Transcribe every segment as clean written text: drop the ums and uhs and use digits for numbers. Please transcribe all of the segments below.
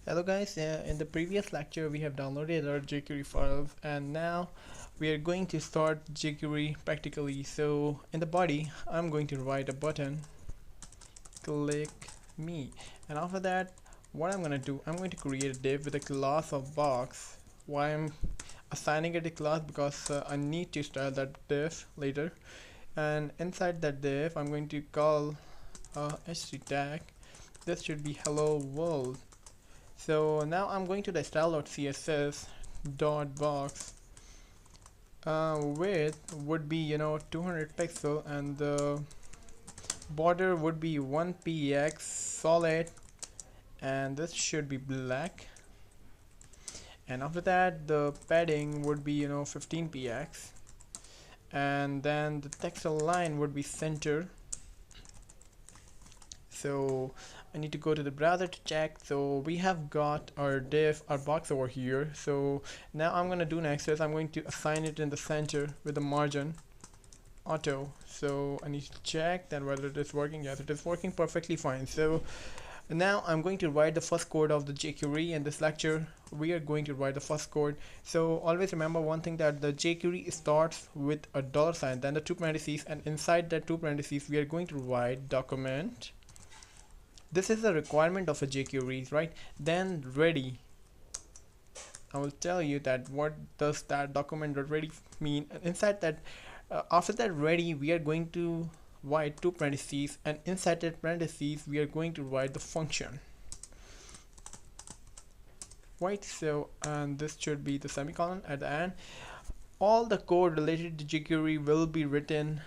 Hello guys, in the previous lecture we have downloaded our jQuery files and now we are going to start jQuery practically. So in the body I'm going to write a button, click me, and after that what I'm going to do, I'm going to create a div with a class of box. Why I'm assigning it a class? Because I need to style that div later, and inside that div I'm going to call html tag. This should be hello world. So now I'm going to the style.css dot box. Width would be 200 pixel and the border would be 1px solid, and this should be black, and after that the padding would be 15px, and then the text align would be center. So I need to go to the browser to check. So we have got our div, our box over here. So now I'm gonna do next is I'm going to assign it in the center with the margin auto. So I need to check then whether it is working. Yes, it is working perfectly fine. So now I'm going to write the first code of the jQuery. In this lecture we are going to write the first code. So always remember one thing, that the jQuery starts with a dollar sign, then the two parentheses, and inside that two parentheses we are going to write document. This is a requirement of a jQuery, right? Then ready. I will tell you that what does that document.ready mean. And inside that, after that ready, we are going to write two parentheses, and inside that parentheses, we are going to write the function. Right. So, and this should be the semicolon at the end. All the code related to jQuery will be written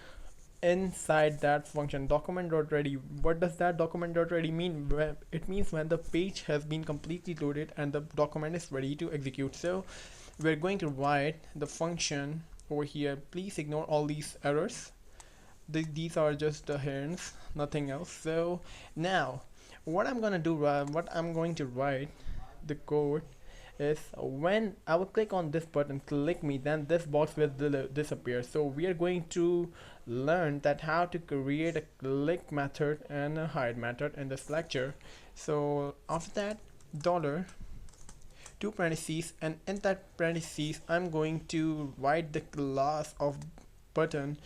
inside that function document.ready. What does that document.ready mean? It means when the page has been completely loaded and the document is ready to execute. So we're going to write the function over here. Please ignore all these errors. These are just the hints, nothing else. So now what I'm gonna do, what I'm going to write the code is, when I will click on this button, click me, then this box will disappear. So we are going to learn that how to create a click method and a hide method in this lecture. So after that, dollar two parentheses, and in that parentheses I'm going to write the class of button.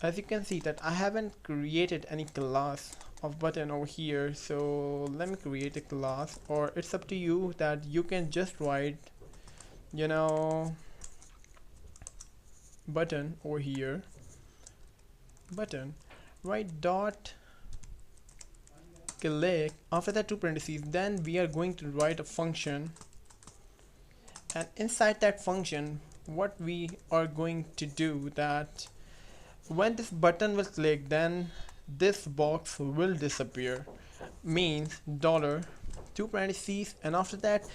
As you can see that I haven't created any class of button over here, so let me create a class, or it's up to you that you can just write button over here, button, write dot click, after that two parentheses, then we are going to write a function, and inside that function what we are going to do, that when this button will click, then this box will disappear. Means dollar two parentheses, and after that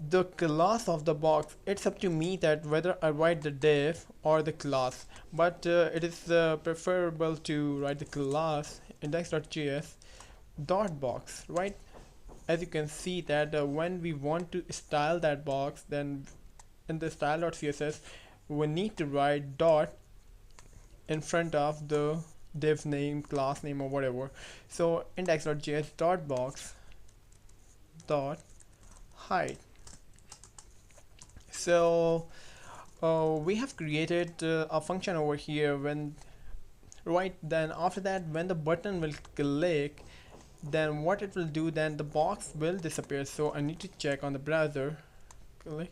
the class of the box, it's up to me that whether I write the div or the class, but it is preferable to write the class index.js dot box, right? As you can see that when we want to style that box, then in the style.css we need to write dot in front of the div name, class name, or whatever. So index.js dot box dot hide. So we have created a function over here. When right, then after that when the button will click, then what it will do, then the box will disappear. So I need to check on the browser. Click.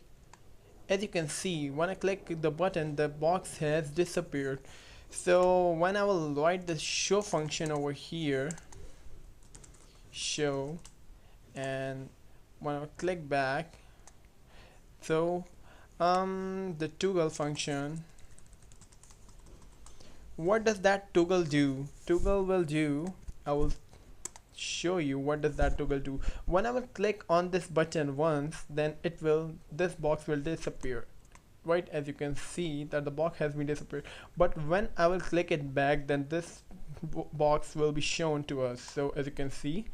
As you can see, when I click the button, the box has disappeared. So when I will write the show function over here, show, and when I click back, so the toggle function, what does that toggle do? Toggle will do, I will show you what does that toggle do. When I will click on this button once, then this box will disappear. Right, as you can see that the box has been disappeared, but when I will click it back, then this box will be shown to us. So as you can see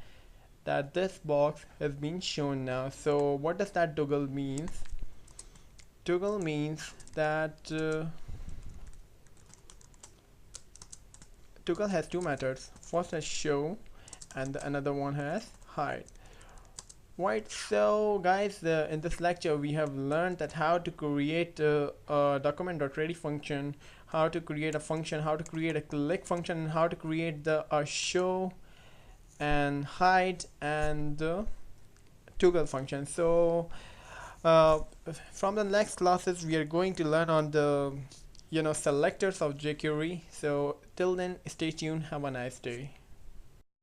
that this box has been shown now. So what does that toggle means? Toggle means that toggle has two methods. First has show and another one has hide. Right, so guys, in this lecture we have learned that how to create a document.ready function, how to create a function, how to create a click function, and how to create the show and hide and toggle function. So uh, from the next classes we are going to learn on the selectors of jQuery. So till then, stay tuned. Have a nice day.